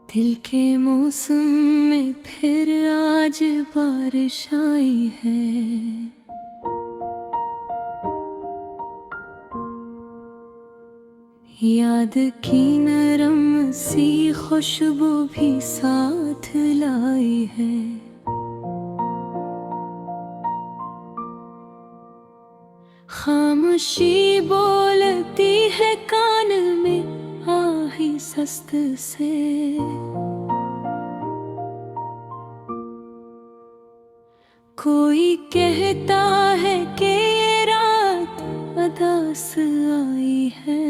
दिल के मौसम में फिर आज बारिश आई है। याद की नरम सी खुशबू भी साथ लाई है। खामोशी बोलती है कान में आही सस्त से। कोई कहता है कि ये रात अदास आई है।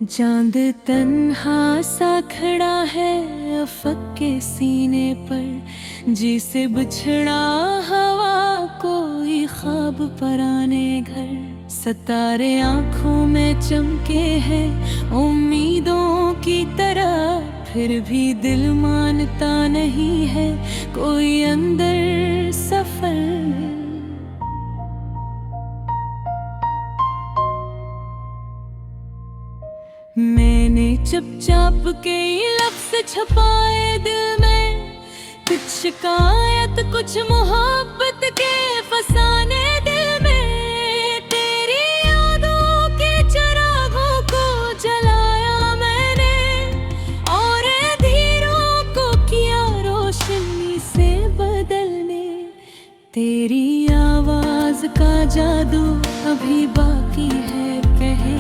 चांद तन्हा सा खड़ा है अफक के सीने पर, जिसे बिछड़ा हवा कोई ख्वाब पराने घर। सितारे आंखों में चमके हैं उम्मीदों की तरह, फिर भी दिल मानता नहीं है कोई अंदर सफर। मैंने चुपचाप के लफ्ज़ छुपाए दिल में, कुछ शिकायत कुछ मोहब्बत के फसाने दिल में। तेरी यादों के चिरागों को जलाया मैंने और अंधेरों को किया रोशनी से बदलने। तेरी आवाज़ का जादू अभी बाकी है कहे,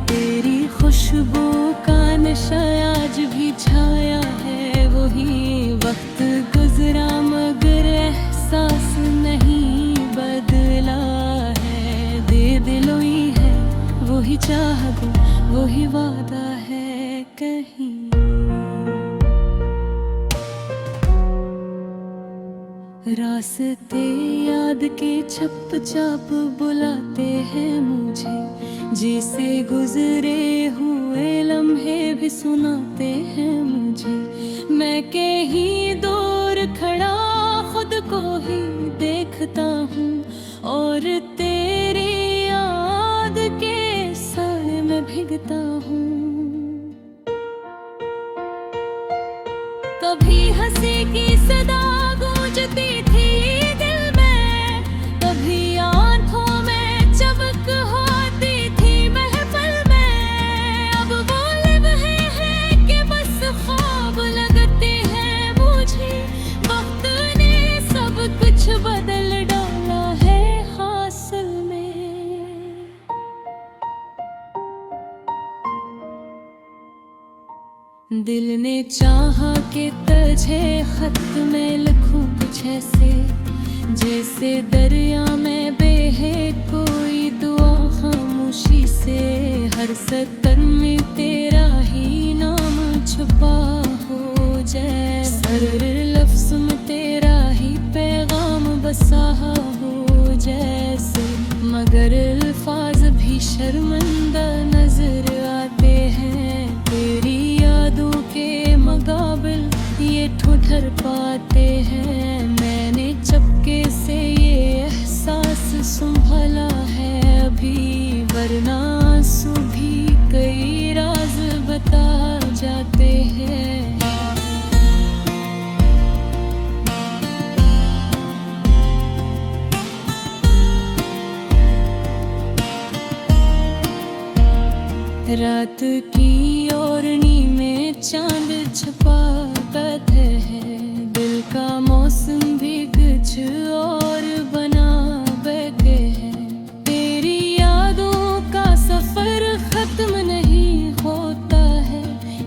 तेरी खुशबू का नशा आज भी छाया है। वही वक्त गुजरा मगर एहसास नहीं बदला है। दे दिलोई है वही चाहत वही वादा है कहीं। रास्ते याद के छप चाप बुलाते हैं मुझे, जिसे गुजरे हुए लम्हे भी सुनाते हैं मुझे। मैं कहीं दूर खड़ा खुद को ही देखता हूँ और तेरी याद के साए में भीगता हूँ। कभी हंसी की सदा गूंजती थी दिल में, कभी आंखों में चमक होती थी महफिल में। अब वो लम्हे हैं कि बस ख्वाब लगते हैं मुझे। वक्त ने सब कुछ बदल डाला है हासिल में। दिल ने चाहा कि तुझे खत में लिखूं कुछ ऐसे, जैसे दरिया में बहे कोई दुआ खामोशी से। हर सतर में तेरा ही नाम छुपा हो जैसे, हर लफ्ज़ में तेरा ही पैगाम बसा हो जैसे। मगर अल्फाज भी शर्मिंदा नजर आते हैं, तेरी यादों के मुकाबिल ये ठुठर पाते हैं। मैंने चपके से ये एहसास संभाला है अभी, वरना आंसू भी कई राज बता जाते हैं। रात की ओढ़नी में चांद छुपा बैठे है, दिल का मौसम भी कुछ और बना बैठे हैं। तेरी यादों का सफर खत्म नहीं होता है,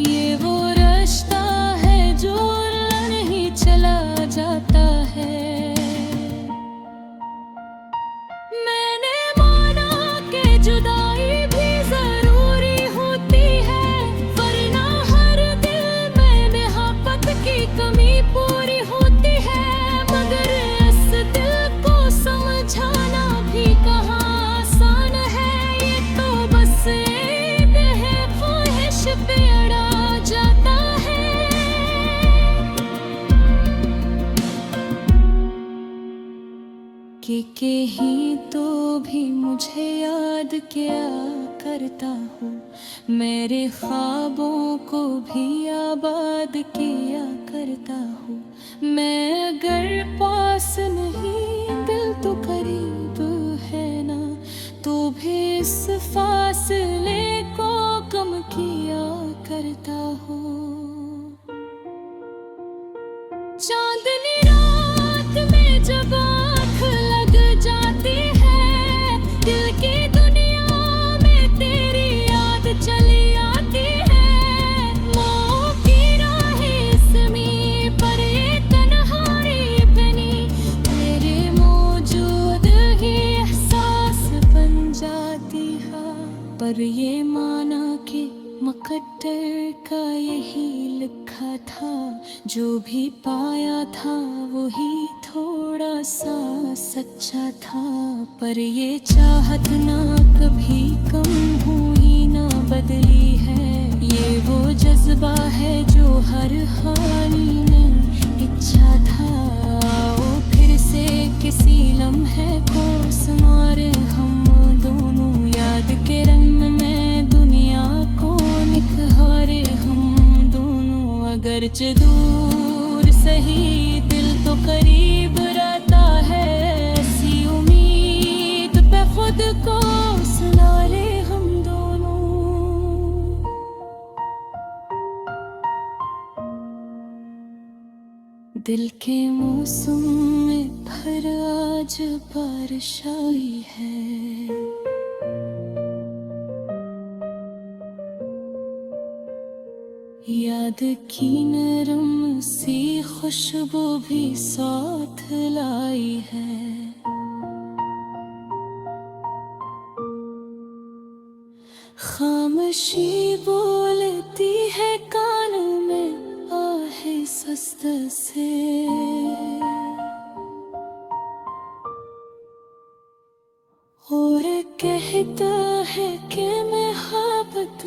ये वो रास्ता है जो नहीं चला जाता है। मैंने माना कि जुदाई भी जरूरी होती है, वरना हर दिल में के ही तो भी मुझे याद किया करता हूँ, मेरे ख्वाबों को भी आबाद किया करता हूँ। मैं अगर पास नहीं, दिल तो करीब है ना, तो भी इस फासले को कम किया करता हूँ। चांदनी रात में जब आँख लग जाती है, दिल की दुनिया में तेरी याद चली आती है। मौत की राहें समी पर ये तन्हाई बनी, तेरे मौजूद ही एहसास बन जाती है। पर ये माना कि मुकद्दर का यही लिखा था, जो भी पाया था वही थोड़ा सा सच्चा था। पर ये चाहत ना कभी कम हुई ना बदली है, ये वो जज्बा है जो हर हानी में इच्छा था। ओ फिर से किसी लम्हे को संवारे हम दोनों, याद के रंग में दुनिया को निखारे हम दोनों। अगरचे दूर सही दिल तो करीब रहता है, ऐसी उम्मीद पे खुद को सुला ले हम दोनों। दिल के मौसम में भर आज बारिश आई है, याद की नरम सी खुशबू भी साथ लाई है। खामोशी बोलती है कानों में आहे सस्त से, और कहता है कि मोहब्बत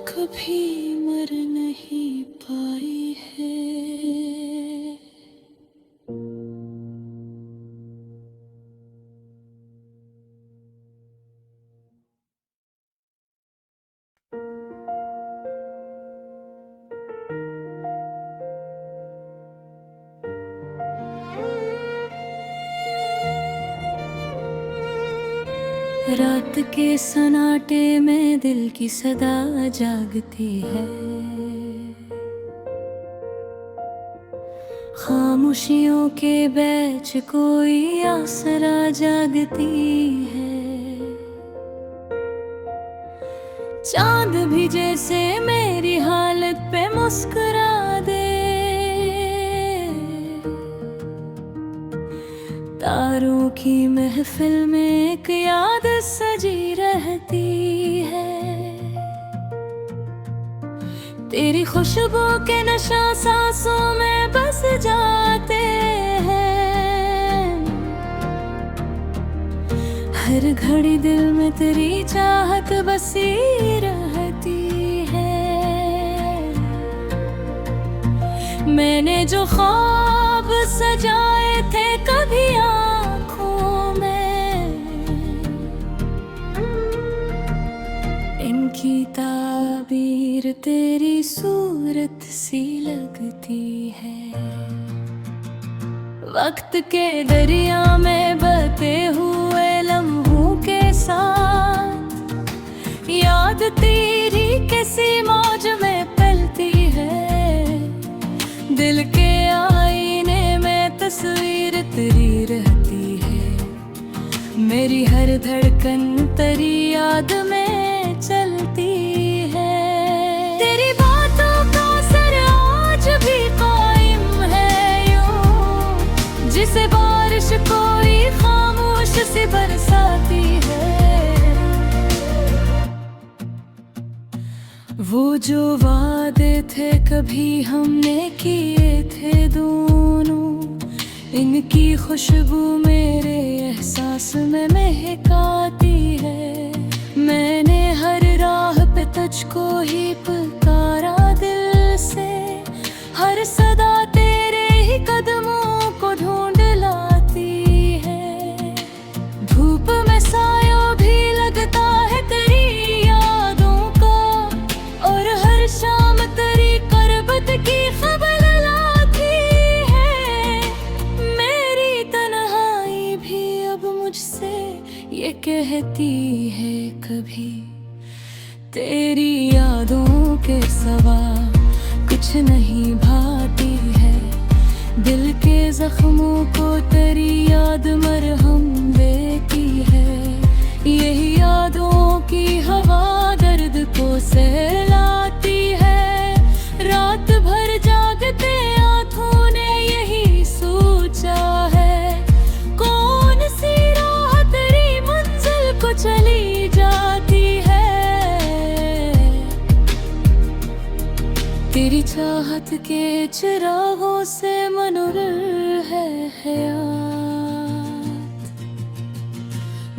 कभी मर नहीं पाई है। रात के सन्नाटे में दिल की सदा जागती है, खामोशियों के बीच कोई आसरा जागती है। चांद भी जैसे मेरी हालत पे मुस्कुरा दे, तारों की महफिल में एक याद सजी रहती है। तेरी खुशबू के नशा सांसों में बस जाते हैं, हर घड़ी दिल में तेरी चाहत बसी रहती है। मैंने जो ख्वाब सजाए थे कभी आँखों में, इनकी ताबीर तेरी सूरत सी लगती है। वक्त के दरिया में बहते हुए लम्हों के साथ, याद तेरी किसी मौज में पलती है। दिल के आईने में तस्वीर तेरी रहती है, मेरी हर धड़कन तेरी याद में चलती है। तेरी बातों का असर आज भी कायम है यूं, जिसे बारिश कोई खामोश सी बरसाती है। वो जो वादे थे कभी हमने किए थे दोनों, इनकी खुशबू मेरे एहसास में महकाती है। मैंने हर राह पे तुझको ही पुकारा दिल से, हर सदा तेरे ही कदमों को ढूंढ लाती है। कभी तेरी यादों के सवा कुछ नहीं भाती है। दिल के जख्मों को तेरी याद मरहम देती है। यही यादों की हवा दर्द को सहलाती है। रात भर जागते आँखों ने यही सोचा है, कौन सी राह तेरी मंजिल को चली जाती है। तेरी चाहत के चिरागों से मनोरल है हयात,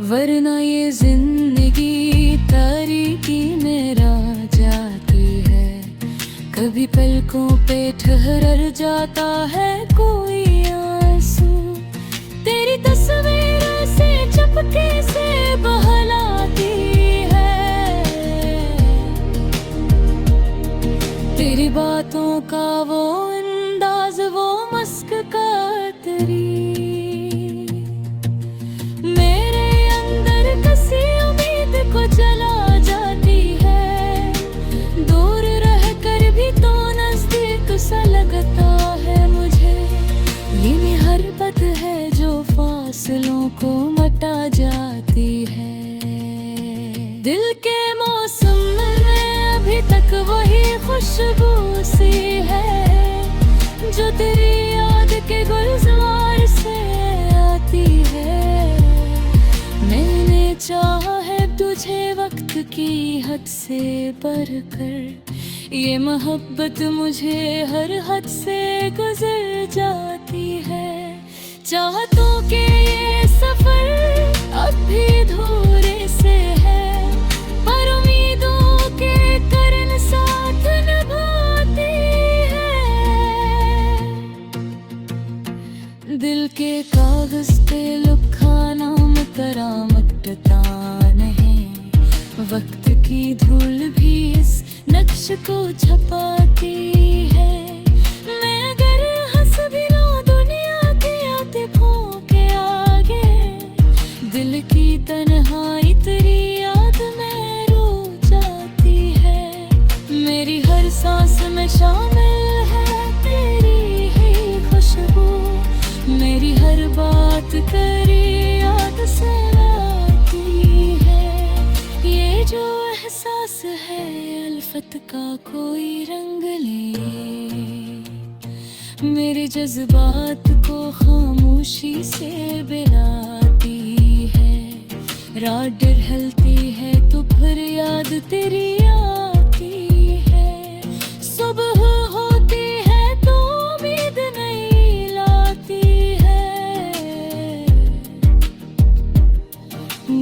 वरना ये जिंदगी तारीकी में रह जाती है। कभी पलकों पे ठहर जाता है कोई आंसू, तेरी तस्वीर से चपके से बहलाती है। तेरी बातों का वो अंदाज, वो मस्क का तेरी मेरे अंदर कसी उम्मीद को जला जाती है। दूर रह कर भी तो नजदीक सा लगता है मुझे। ये मोहब्बत है जो फासलों को मिटा जाती है। दिल के मौसम में अभी तक वही खुशबू सी है जो तेरी याद के गुलजार से आती है। मैंने चाहा है तुझे वक्त की हद से बढ़कर, ये मोहब्बत मुझे हर हद से गुजर जाती है। चाहतों के ये सफर अब भी अधूरे से है, पर उम्मीदों के करन साथ निभाती है। दिल के कागज पे लिखा नाम तेरा मिटता नहीं, वक्त की धूल भी इस नक्श को छपाती है। मैं अगर हंस भी लूं दुनिया की आतिफों के आगे, दिल की तन्हाई तेरी याद में रो जाती है। मेरी हर सांस में शामिल है तेरी ही खुशबू, मेरी हर बात तेरी याद से आती है। ये जो एहसास है अल्फत का कोई रंग ले, मेरे जज्बात को खामोशी से बिलाती है। रात ढलती है तो फिर याद तेरी आती है। सुबह होती है तो उम्मीद नहीं लाती है।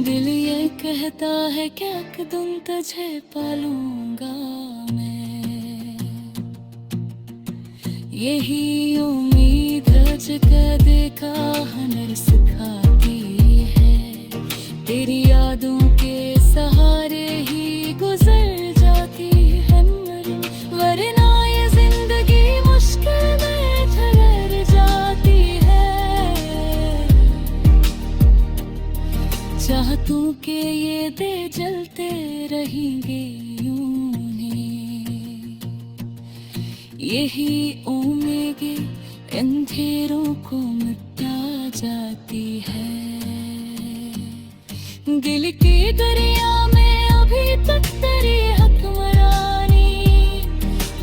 दिल ये कहता है क्या कि तुम तुझे पालूंगा मैं। यही उम्मीद जगह देखा हनर सिखाती है। तेरी यादों के सहारे ही गुजर जाती है मरी, वरना ये जिंदगी मुश्किल में ठहर जाती है। चाहतों के ये दे जलते रहेंगे यूं ही, यही उम्मीदें अंधेरों को मिटा जाती है। दिल की दरिया में अभी तक तेरी हुक्मरानी,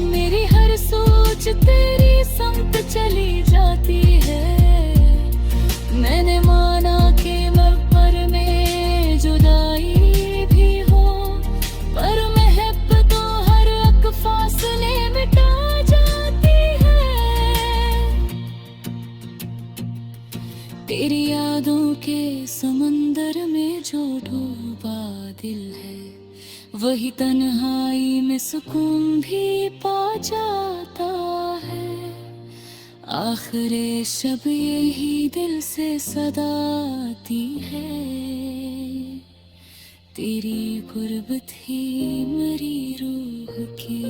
मेरी हर सोच तेरी समत चली जाती है। मैंने माना कि मगर में जुदाई भी हो, पर मोहब्बतों हर एक फासले मिटा जाती है। तेरी यादों के समंदर में जो डूबा दिल है, वही तन्हाई में सुकून भी पा जाता है। आखिरे शब यही दिल से सदा आती है, तेरी गुर्बत ही मरी रूह की।